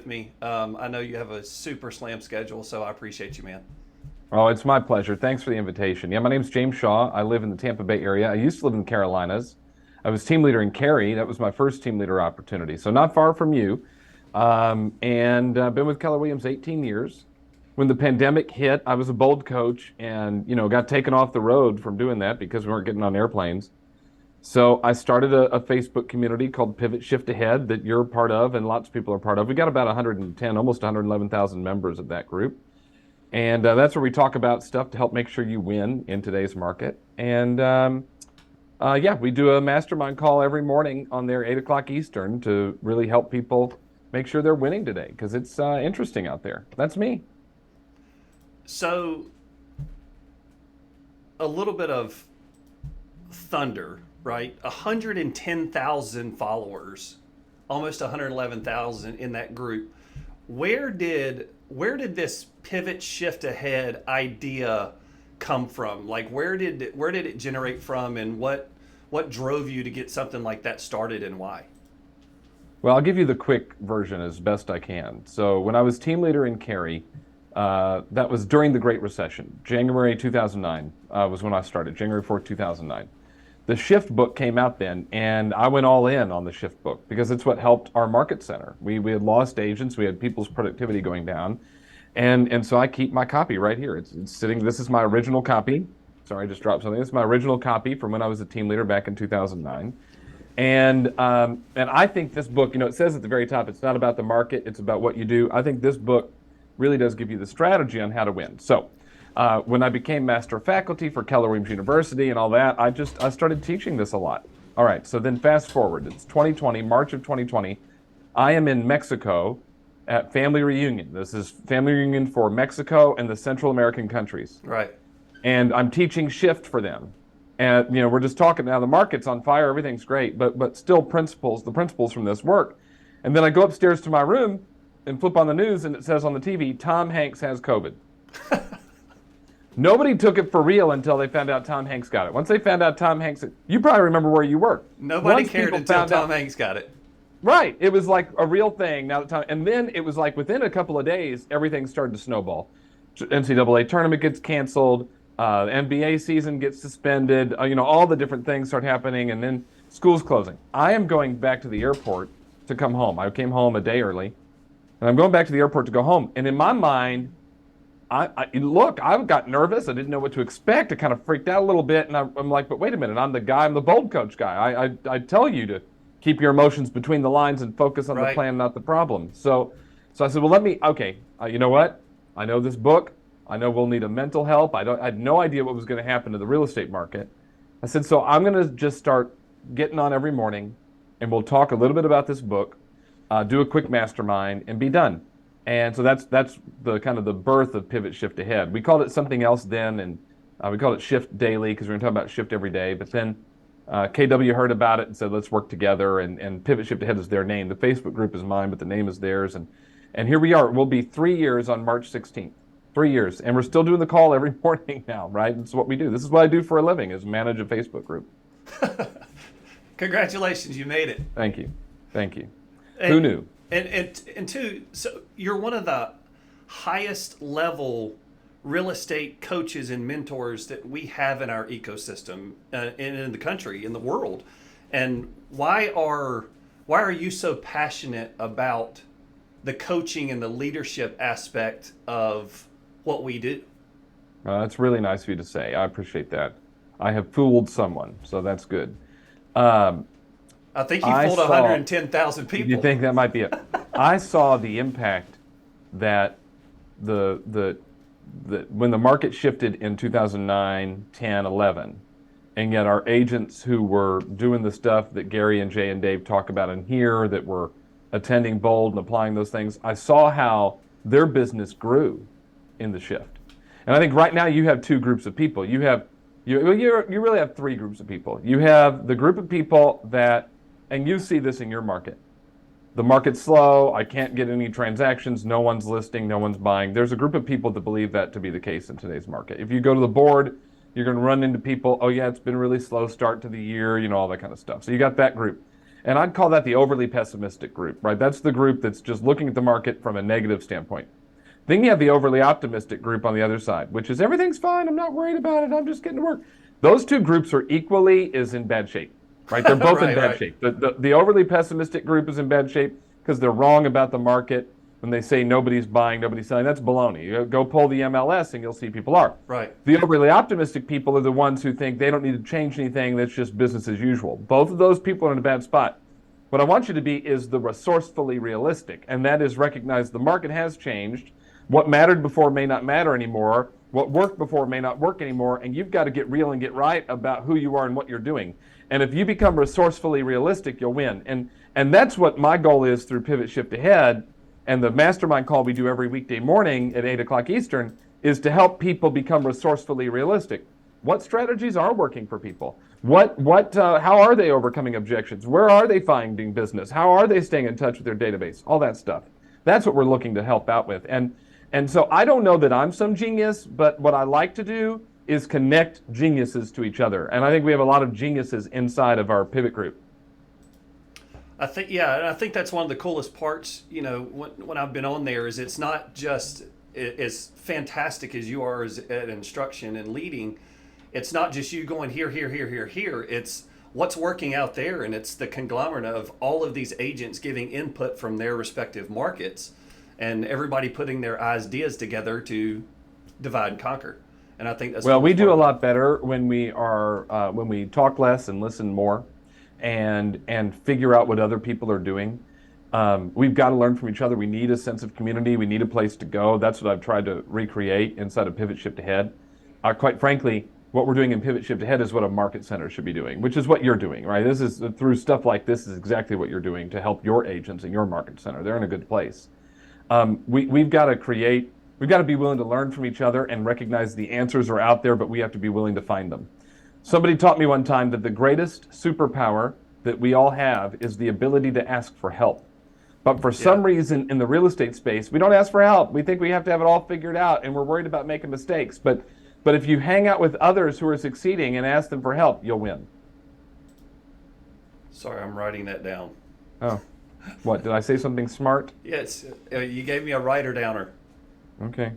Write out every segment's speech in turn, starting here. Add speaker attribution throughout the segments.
Speaker 1: me. I know you have a super slam schedule, so I appreciate you, man.
Speaker 2: Oh, it's my pleasure. Thanks for the invitation. Yeah, my name's James Shaw. I live in the Tampa Bay area. I used to live in the Carolinas. I was team leader in Cary. That was my first team leader opportunity. So not far from you. And Been with Keller Williams 18 years. When the pandemic hit, I was a bold coach and, got taken off the road from doing that because we weren't getting on airplanes. So I started a Facebook community called Pivot Shift Ahead that you're a part of and lots of people are part of. We got about 110, almost 111,000 members of that group. And That's where we talk about stuff to help make sure you win in today's market. Yeah, we do a mastermind call every morning on there, 8 o'clock Eastern, to really help people make sure they're winning today because it's interesting out there. That's me.
Speaker 1: So, a little bit of thunder, right? 110,000 followers, almost 111,000 in that group. Where did this pivot shift ahead idea come from? Like where did it generate from, and what drove you to get something like that started, and why?
Speaker 2: Well, I'll give you the quick version as best I can. So, when I was team leader in Cary, that was during the Great Recession. January 2009 was when I started, January 4th, 2009. The Shift book came out then, and I went all in on the Shift book because it's what helped our market center. We had lost agents, we had people's productivity going down, and so I keep my copy right here. It's sitting. This is my original copy. Sorry, I just dropped something. This is my original copy from when I was a team leader back in 2009. And I think this book, it says at the very top, it's not about the market, it's about what you do. I think this book really does give you the strategy on how to win. So, when I became master faculty for Keller Williams University and all that, I started teaching this a lot. All right, so then fast forward, it's 2020, March of 2020. I am in Mexico at family reunion. This is family reunion for Mexico and the Central American countries.
Speaker 1: Right.
Speaker 2: And I'm teaching Shift for them. And we're just talking now. The market's on fire, everything's great, but still the principles from this work. And then I go upstairs to my room and flip on the news, and it says on the TV, Tom Hanks has COVID. Nobody took it for real until they found out Tom Hanks got it. Once they found out Tom Hanks, you probably remember where you were.
Speaker 1: Nobody
Speaker 2: Once
Speaker 1: cared
Speaker 2: people
Speaker 1: until
Speaker 2: found
Speaker 1: Tom
Speaker 2: out,
Speaker 1: Hanks got it.
Speaker 2: right? It was like a real thing. Now that Tom, and then it was like within a couple of days, everything started to snowball. NCAA tournament gets canceled. NBA season gets suspended. All the different things start happening, and then school's closing. I am going back to the airport to come home. I came home a day early, and I'm going back to the airport to go home. And in my mind, I got nervous. I didn't know what to expect. I kind of freaked out a little bit, and I'm like, but wait a minute, I'm the guy. I'm the bold coach guy. I tell you to keep your emotions between the lines and focus on the
Speaker 1: Right.
Speaker 2: plan, not the problem. So I said, well, okay. You know what? I know this book. I know we'll need a mental help. I had no idea what was going to happen to the real estate market. I said, so I'm going to just start getting on every morning, and we'll talk a little bit about this book, do a quick mastermind, and be done. And so that's the kind of the birth of Pivot Shift Ahead. We called it something else then, and we called it Shift Daily because we were talking about Shift every day. But then KW heard about it and said, let's work together. And Pivot Shift Ahead is their name. The Facebook group is mine, but the name is theirs. And here we are. We'll be 3 years on March 16th. 3 years, and we're still doing the call every morning now, right? It's what we do. This is what I do for a living, is manage a Facebook group.
Speaker 1: Congratulations, you made it.
Speaker 2: Thank you. Thank you.
Speaker 1: And,
Speaker 2: Who knew?
Speaker 1: and two, so you're one of the highest level real estate coaches and mentors that we have in our ecosystem, in the country, in the world. And why are you so passionate about the coaching and the leadership aspect of what we do?
Speaker 2: That's really nice of you to say. I appreciate that. I have fooled someone, so that's good. Um,
Speaker 1: I think you
Speaker 2: I
Speaker 1: fooled
Speaker 2: saw,
Speaker 1: 110,000
Speaker 2: you
Speaker 1: people.
Speaker 2: think that might be it? I saw the impact that the when the market shifted in 2009, 10, 11, and yet our agents who were doing the stuff that Gary and Jay and Dave talk about in here, that were attending Bold and applying those things, I saw how their business grew in the shift. And I think right now you have two groups of people. You really have three groups of people. You have the group of people that, and you see this in your market. The market's slow. I can't get any transactions. No one's listing. No one's buying. There's a group of people that believe that to be the case in today's market. If you go to the board, you're going to run into people. Oh yeah, it's been a really slow start to the year. All that kind of stuff. So you got that group. And I'd call that the overly pessimistic group, right? That's the group that's just looking at the market from a negative standpoint. Then you have the overly optimistic group on the other side, which is everything's fine, I'm not worried about it, I'm just getting to work. Those two groups are equally is in bad shape, right? They're both in bad shape. The overly pessimistic group is in bad shape because they're wrong about the market when they say nobody's buying, nobody's selling. That's baloney. You go pull the MLS and you'll see people are.
Speaker 1: Right.
Speaker 2: The overly optimistic people are the ones who think they don't need to change anything, that's just business as usual. Both of those people are in a bad spot. What I want you to be is the resourcefully realistic, and that is recognize the market has changed. What mattered before may not matter anymore. What worked before may not work anymore, and you've got to get real and get right about who you are and what you're doing. And if you become resourcefully realistic, you'll win. And that's what my goal is through Pivot Shift Ahead, and the mastermind call we do every weekday morning at 8 o'clock Eastern is to help people become resourcefully realistic. What strategies are working for people? How are they overcoming objections? Where are they finding business? How are they staying in touch with their database? All that stuff. That's what we're looking to help out with. And so I don't know that I'm some genius, but what I like to do is connect geniuses to each other. And I think we have a lot of geniuses inside of our pivot group.
Speaker 1: I think that's one of the coolest parts, when I've been on there is it's not just as fantastic as you are at instruction and leading. It's not just you going here. It's what's working out there, and it's the conglomerate of all of these agents giving input from their respective markets, and everybody putting their ideas together to divide and conquer. And I think that's
Speaker 2: we do a lot better when we talk less and listen more, and figure out what other people are doing. We've got to learn from each other. We need a sense of community. We need a place to go. That's what I've tried to recreate inside of Pivot Shift Ahead. Quite frankly, what we're doing in Pivot Shift Ahead is what a market center should be doing, which is what you're doing, right? This is through stuff like this is exactly what you're doing to help your agents in your market center. They're in a good place. We've got to be willing to learn from each other and recognize the answers are out there, but we have to be willing to find them. Somebody taught me one time that the greatest superpower that we all have is the ability to ask for help. But for some reason in the real estate space, we don't ask for help. We think we have to have it all figured out, and we're worried about making mistakes. But if you hang out with others who are succeeding and ask them for help, you'll win.
Speaker 1: Sorry, I'm writing that down.
Speaker 2: Oh, what, did I say something smart?
Speaker 1: Yes, you gave me a writer downer.
Speaker 2: Okay.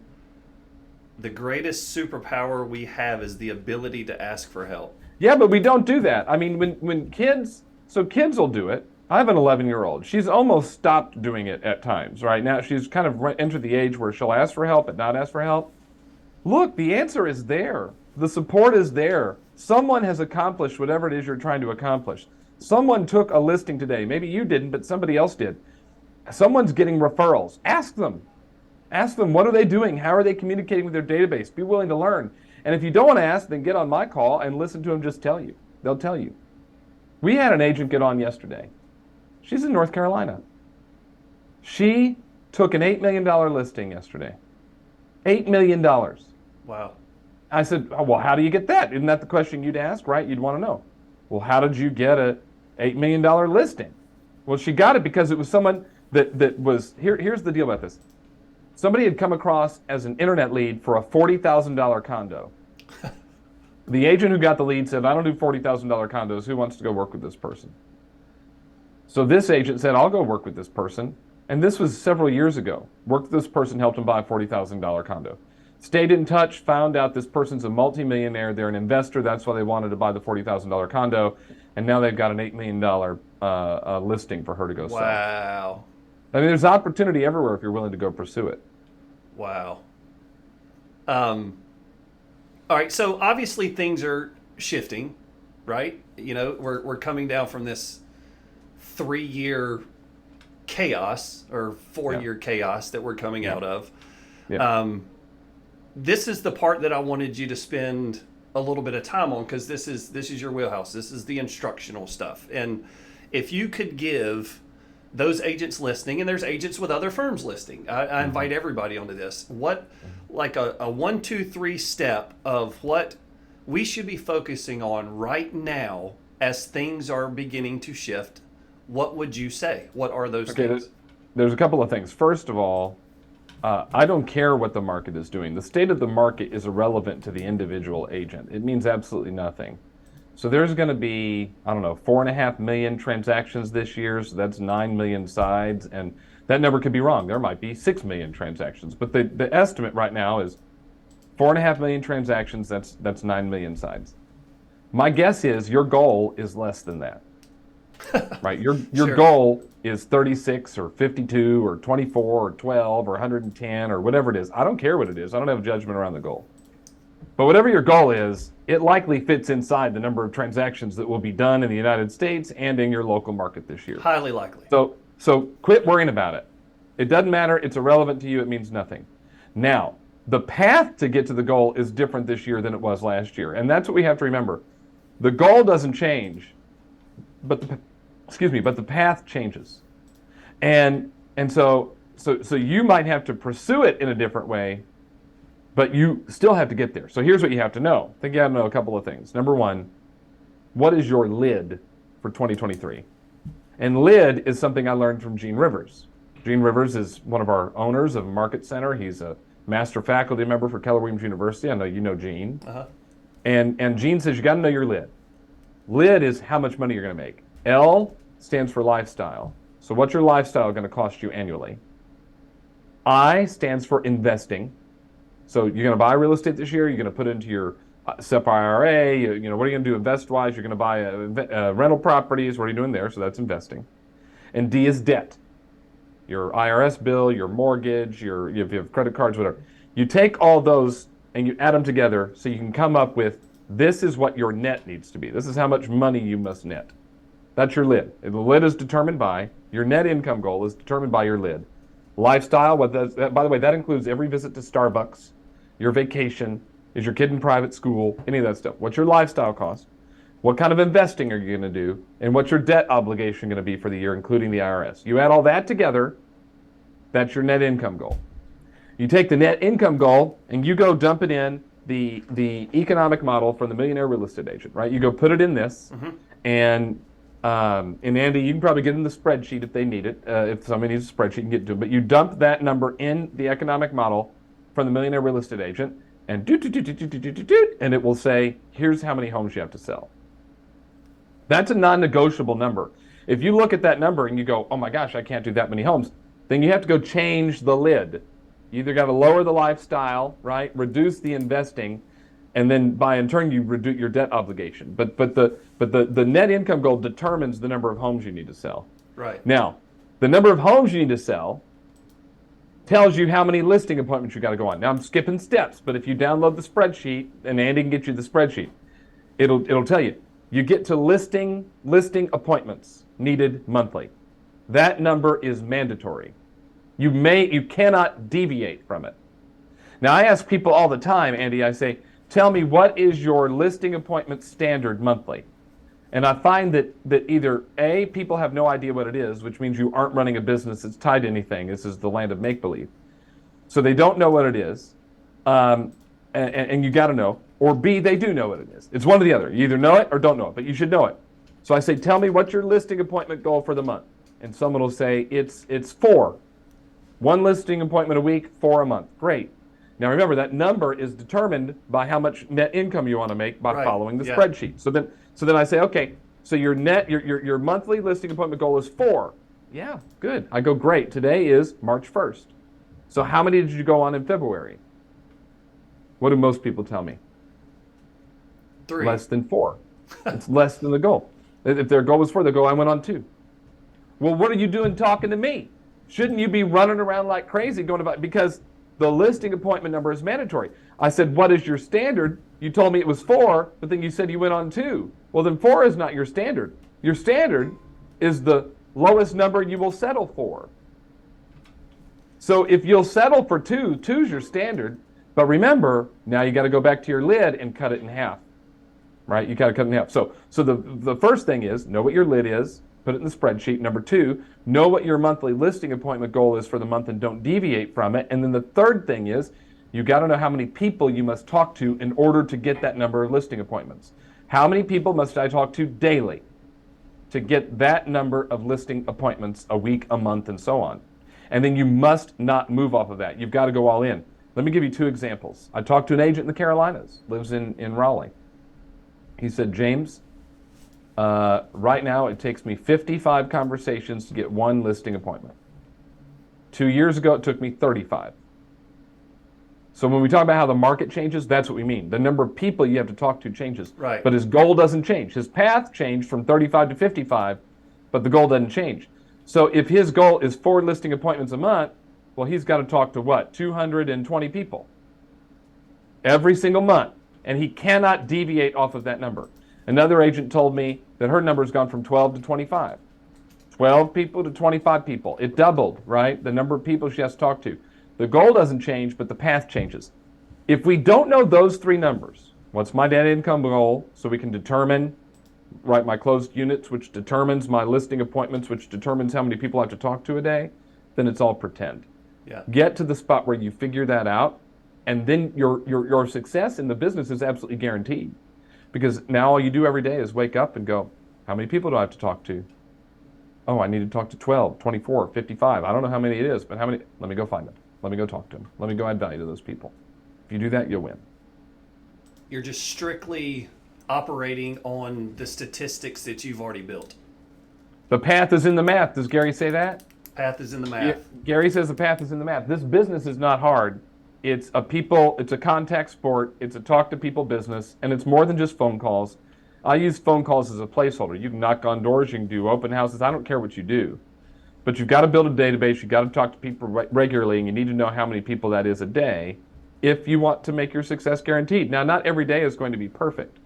Speaker 1: The greatest superpower we have is the ability to ask for help.
Speaker 2: Yeah, but we don't do that. I mean, when kids will do it. I have an 11-year-old. She's almost stopped doing it at times. Right now, she's kind of entered the age where she'll ask for help but not ask for help. Look, the answer is there. The support is there. Someone has accomplished whatever it is you're trying to accomplish. Someone took a listing today. Maybe you didn't, but somebody else did. Someone's getting referrals. Ask them. Ask them, what are they doing? How are they communicating with their database? Be willing to learn. And if you don't want to ask, then get on my call and listen to them just tell you. They'll tell you. We had an agent get on yesterday. She's in North Carolina. She took an $8 million listing yesterday. $8 million.
Speaker 1: Wow.
Speaker 2: I said, oh, well, how do you get that? Isn't that the question you'd ask, right? You'd want to know. Well, how did you get a $8 million listing? Well, she got it because it was someone that was, here's the deal about this. Somebody had come across as an internet lead for a $40,000 condo. The agent who got the lead said, I don't do $40,000 condos. Who wants to go work with this person? So this agent said, I'll go work with this person. And this was several years ago. Worked with this person, helped him buy a $40,000 condo. Stayed in touch, found out this person's a multimillionaire. They're an investor. That's why they wanted to buy the $40,000 condo. And now they've got an $8 million listing for her to go sell.
Speaker 1: Wow.
Speaker 2: I mean, there's opportunity everywhere if you're willing to go pursue it.
Speaker 1: Wow. All right. So obviously things are shifting, right? We're coming down from this 3-year chaos or 4-year chaos that we're coming out of. Yeah. This is the part that I wanted you to spend a little bit of time on, because this is your wheelhouse. This is the instructional stuff. And if you could give those agents listening, and there's agents with other firms listening, I invite everybody onto this. What, like a 1, 2, 3 step of what we should be focusing on right now as things are beginning to shift, what would you say? What are those things?
Speaker 2: There's a couple of things. First of all, I don't care what the market is doing. The state of the market is irrelevant to the individual agent. It means absolutely nothing. So there's going to be, I don't know, 4.5 million transactions this year. So that's 9 million sides. And that number could be wrong. There might be 6 million transactions. But the estimate right now is 4.5 million transactions. That's 9 million sides. My guess is your goal is less than that. Right? Your
Speaker 1: Sure.
Speaker 2: goal is 36 or 52 or 24 or 12 or 110 or whatever it is. I don't care what it is. I don't have judgment around the goal. But whatever your goal is, it likely fits inside the number of transactions that will be done in the United States and in your local market this year.
Speaker 1: Highly likely.
Speaker 2: So quit worrying about it. It doesn't matter. It's irrelevant to you. It means nothing. Now, the path to get to the goal is different this year than it was last year. And that's what we have to remember. The goal doesn't change, but the path changes. And so you might have to pursue it in a different way, but you still have to get there. So here's what you have to know. I think you have to know a couple of things. Number one, what is your lid for 2023? And lid is something I learned from Gene Rivers. Gene Rivers is one of our owners of Market Center. He's a master faculty member for Keller Williams University. I know you know Gene.
Speaker 1: Uh-huh.
Speaker 2: And Gene says you got to know your lid. Lid is how much money you're going to make. L stands for lifestyle. So what's your lifestyle going to cost you annually? I stands for investing. So you're going to buy real estate this year. You're going to put it into your SEP IRA. What are you going to do invest-wise? You're going to buy rental properties. What are you doing there? So that's investing. And D is debt. Your IRS bill, your mortgage, if you have credit cards, whatever. You take all those and you add them together so you can come up with this is what your net needs to be. This is how much money you must net. That's your lid. The lid is determined by, your net income goal is determined by your lid. Lifestyle, by the way, that includes every visit to Starbucks, your vacation, is your kid in private school, any of that stuff. What's your lifestyle cost? What kind of investing are you going to do? And what's your debt obligation going to be for the year, including the IRS? You add all that together, that's your net income goal. You take the net income goal and you go dump it in the economic model from the Millionaire Real Estate Agent, right? You go put it in this, and Andy, you can probably get in the spreadsheet if they need it. If somebody needs a spreadsheet, you can get to it. But you dump that number in the economic model from the Millionaire Real Estate Agent, and and it will say, here's how many homes you have to sell. That's a non-negotiable number. If you look at that number and you go, oh my gosh, I can't do that many homes, then you have to go change the lid. You either got to lower the lifestyle, right? Reduce the investing, and then in turn you reduce your debt obligation. But the net income goal determines the number of homes you need to sell.
Speaker 1: Right.
Speaker 2: Now, the number of homes you need to sell tells you how many listing appointments you got to go on. Now I'm skipping steps, but if you download the spreadsheet, and Andy can get you the spreadsheet, it'll tell you. You get to listing appointments needed monthly. That number is mandatory. You cannot deviate from it. Now I ask people all the time, Andy, I say, tell me what is your listing appointment standard monthly? And I find that either A, people have no idea what it is, which means you aren't running a business that's tied to anything. This is the land of make-believe. So they don't know what it is, and you got to know. Or B, they do know what it is. It's one or the other. You either know it or don't know it, but you should know it. So I say, tell me what's your listing appointment goal for the month? And someone will say, it's 4. 1 listing appointment a week, 4 a month. Great. Now remember, that number is determined by how much net income you want to make by following the spreadsheet. So then I say, okay, so your monthly listing appointment goal is 4. Yeah, good. I go, great. Today is March 1st. So how many did you go on in February? What do most people tell me?
Speaker 1: 3.
Speaker 2: Less than 4. It's less than the goal. If their goal was 4, they go, I went on 2. Well, what are you doing talking to me? Shouldn't you be running around like crazy going about, because the listing appointment number is mandatory. I said, what is your standard? You told me it was 4, but then you said you went on 2. Well, then 4 is not your standard. Your standard is the lowest number you will settle for. So if you'll settle for 2, 2 is your standard. But remember, now you got to go back to your lid and cut it in half. Right? You got to cut it in half. So the first thing is, know what your lid is. Put it in the spreadsheet. Number 2, know what your monthly listing appointment goal is for the month and don't deviate from it. And then the third thing is, you got to know how many people you must talk to in order to get that number of listing appointments. How many people must I talk to daily to get that number of listing appointments a week, a month, and so on? And then you must not move off of that. You've got to go all in. Let me give you 2 examples. I talked to an agent in the Carolinas, lives in Raleigh. He said, James, right now it takes me 55 conversations to get one listing appointment. 2 years ago, it took me 35. So when we talk about how the market changes, that's what we mean. The number of people you have to talk to changes.
Speaker 1: Right.
Speaker 2: But his goal doesn't change. His path changed from 35 to 55, but the goal doesn't change. So if his goal is 4 listing appointments a month, well, he's got to talk to what? 220 people every single month. And he cannot deviate off of that number. Another agent told me that her number's gone from 12 to 25. 12 people to 25 people. It doubled, right? The number of people she has to talk to. The goal doesn't change, but the path changes. If we don't know those 3 numbers, what's my net income goal, so we can determine, right, my closed units, which determines my listing appointments, which determines how many people I have to talk to a day, then it's all pretend.
Speaker 1: Yeah.
Speaker 2: Get to the spot where you figure that out, and then your success in the business is absolutely guaranteed. Because now all you do every day is wake up and go, how many people do I have to talk to? Oh, I need to talk to 12, 24, 55. I don't know how many it is, but how many? Let me go find them. Let me go talk to them. Let me go add value to those people. If you do that, you'll win.
Speaker 1: You're just strictly operating on the statistics that you've already built.
Speaker 2: The path is in the math. Does Gary say that?
Speaker 1: Path is in the math.
Speaker 2: Gary says the path is in the math. This business is not hard. It's a contact sport. It's a talk to people business, and it's more than just phone calls. I use phone calls as a placeholder. You can knock on doors, you can do open houses. I don't care what you do. But you've got to build a database. You've got to talk to people regularly, and you need to know how many people that is a day if you want to make your success guaranteed. Now, not every day is going to be perfect.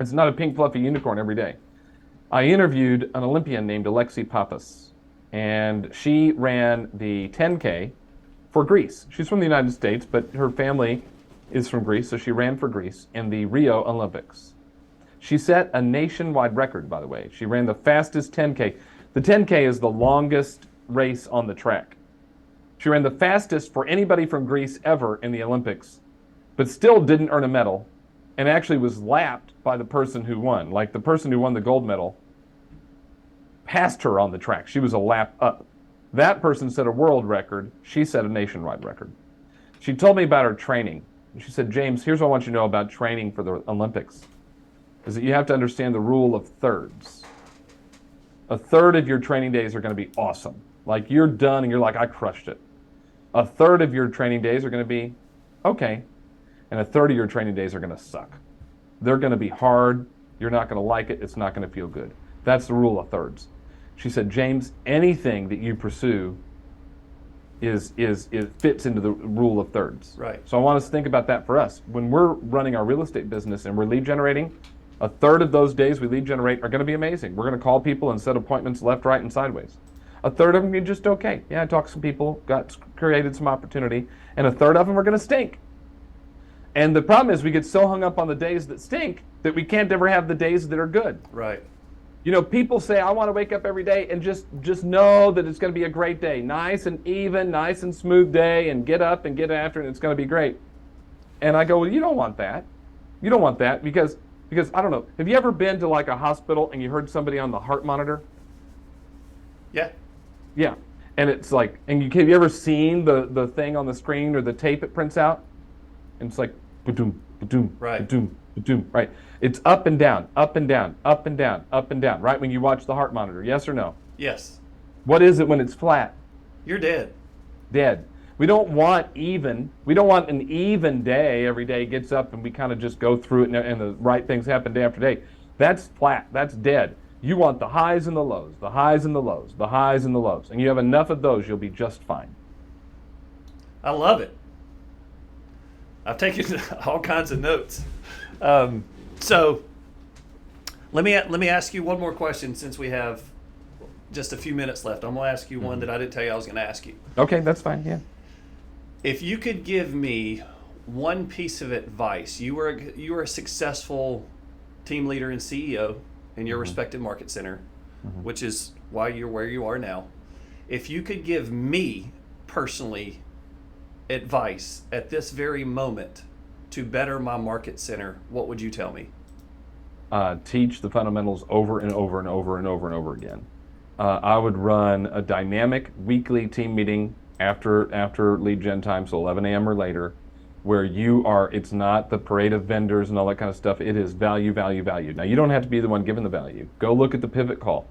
Speaker 2: It's not a pink, fluffy unicorn every day. I interviewed an Olympian named Alexi Pappas, and she ran the 10K for Greece. She's from the United States, but her family is from Greece, so she ran for Greece in the Rio Olympics. She set a nationwide record, by the way. She ran the fastest 10K. The 10K is the longest race on the track. She ran the fastest for anybody from Greece ever in the Olympics, but still didn't earn a medal, and actually was lapped by the person who won. Like the person who won the gold medal passed her on the track. She was a lap up. That person set a world record. She set a nationwide record. She told me about her training. She said, James, here's what I want you to know about training for the Olympics, is that you have to understand the rule of thirds. A third of your training days are going to be awesome. Like you're done and you're like, I crushed it. A third of your training days are going to be okay. And a third of your training days are going to suck. They're going to be hard. You're not going to like it. It's not going to feel good. That's the rule of thirds. She said, James, anything that you pursue it fits into the rule of thirds.
Speaker 1: Right.
Speaker 2: So I want us to think about that for us. When we're running our real estate business and we're lead generating, a third of those days we lead generate are going to be amazing. We're going to call people and set appointments left, right, and sideways. A third of them are just okay. Yeah, I talked to some people, created some opportunity, and a third of them are going to stink. And the problem is we get so hung up on the days that stink that we can't ever have the days that are good.
Speaker 1: Right.
Speaker 2: You know, people say, I want to wake up every day and just know that it's going to be a great day. Nice and even, nice and smooth day, and get up and get after it, and it's going to be great. And I go, well, you don't want that. You don't want that because I don't know. Have you ever been to like a hospital and you heard somebody on the heart monitor?
Speaker 1: Yeah.
Speaker 2: Yeah. And it's like, and have you ever seen the thing on the screen or the tape it prints out? And it's like, ba-doom, ba-doom,
Speaker 1: right.
Speaker 2: ba-doom, ba-doom, right? It's up and down, up and down, up and down, up and down, right? When you watch the heart monitor, yes or no?
Speaker 1: Yes.
Speaker 2: What is it when it's flat?
Speaker 1: You're dead.
Speaker 2: Dead. We don't want even. We don't want an even day. Every day gets up and we kind of just go through it and the right things happen day after day. That's flat. That's dead. You want the highs and the lows, the highs and the lows, the highs and the lows. And you have enough of those, you'll be just fine.
Speaker 1: I love it. I've taken all kinds of notes. So let me ask you one more question since we have just a few minutes left. I'm going to ask you one that I didn't tell you I was going to ask you.
Speaker 2: Okay, that's fine, yeah.
Speaker 1: If you could give me one piece of advice, you were a successful team leader and CEO in your respective market center, which is why you're where you are now. If you could give me personally advice at this very moment to better my market center, what would you tell me?
Speaker 2: Teach the fundamentals over and over and over and over and over again. I would run a dynamic weekly team meeting after lead gen time, so 11 a.m. or later, where you are, it's not the parade of vendors and all that kind of stuff. It is value, value, value. Now, you don't have to be the one giving the value. Go look at the pivot call.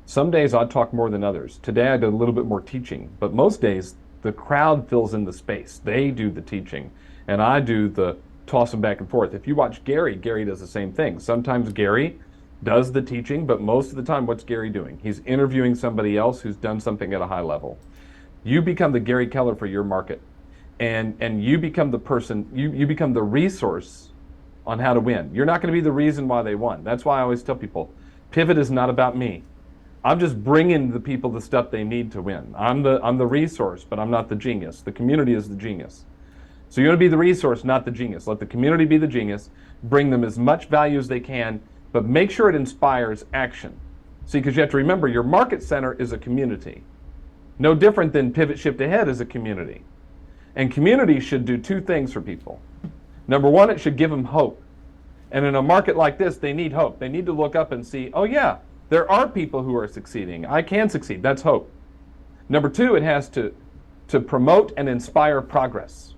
Speaker 2: Some days I talk more than others. Today I did a little bit more teaching, but most days the crowd fills in the space. They do the teaching, and I do the tossing back and forth. If you watch Gary, Gary does the same thing. Sometimes Gary does the teaching, but most of the time, what's Gary doing? He's interviewing somebody else who's done something at a high level. You become the Gary Keller for your market, and you become the person, you become the resource on how to win. You're not going to be the reason why they won. That's why I always tell people, pivot is not about me. I'm just bringing the people the stuff they need to win. I'm the resource, but I'm not the genius. The community is the genius. So you want to be the resource, not the genius. Let the community be the genius. Bring them as much value as they can, but make sure it inspires action. See, because you have to remember, your market center is a community. No different than Pivot Shift Ahead is a community. And community should do two things for people. Number one, it should give them hope. And in a market like this, they need hope. They need to look up and see, oh yeah, there are people who are succeeding. I can succeed. That's hope. Number two, it has to promote and inspire progress.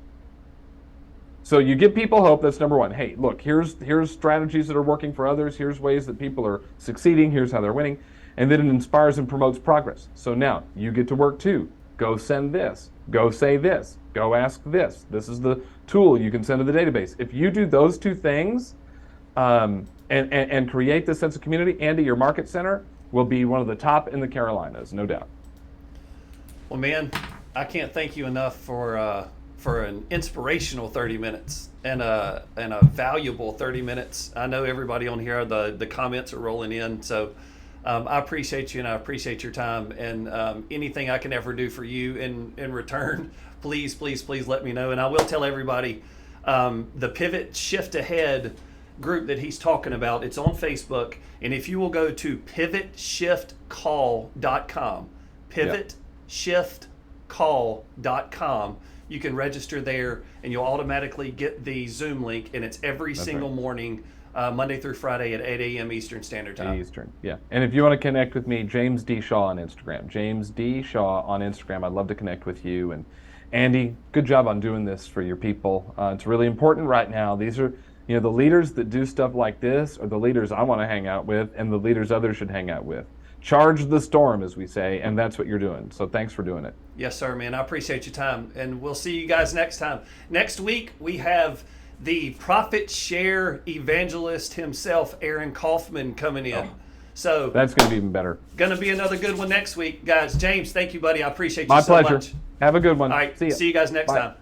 Speaker 2: So you give people hope. That's number one. Hey, look, here's strategies that are working for others. Here's ways that people are succeeding. Here's how they're winning. And then it inspires and promotes progress. So now you get to work too. Go send this. Go say this. Go ask this. This is the tool you can send to the database. If you do those two things and create this sense of community, Andy, your market center will be one of the top in the Carolinas, no doubt.
Speaker 1: Well, man, I can't thank you enough for an inspirational 30 minutes and a valuable 30 minutes. I know everybody on here, the comments are rolling in. So I appreciate you and I appreciate your time. And anything I can ever do for you in return, please, please, please let me know. And I will tell everybody the Pivot Shift Ahead group that he's talking about, it's on Facebook. And if you will go to pivotshiftcall.com, pivotshiftcall.com, you can register there and you'll automatically get the Zoom link, and it's every single morning, Monday through Friday at 8 a.m. Eastern Standard Time.
Speaker 2: Eastern, yeah. And if you want to connect with me, James D. Shaw on Instagram. James D. Shaw on Instagram. I'd love to connect with you. And Andy, good job on doing this for your people. It's really important right now. These are, the leaders that do stuff like this are the leaders I want to hang out with, and the leaders others should hang out with. Charge the storm, as we say, and that's what you're doing. So thanks for doing it.
Speaker 1: Yes, sir, man. I appreciate your time, and we'll see you guys next time. Next week, we have the Profit Share evangelist himself, Aaron Kaufman, coming in. So
Speaker 2: that's going to be even better.
Speaker 1: Going to be another good one next week, guys. James, thank you, buddy. I appreciate you
Speaker 2: My
Speaker 1: so
Speaker 2: pleasure.
Speaker 1: much.
Speaker 2: Have a good one.
Speaker 1: All right,
Speaker 2: see
Speaker 1: you guys next time.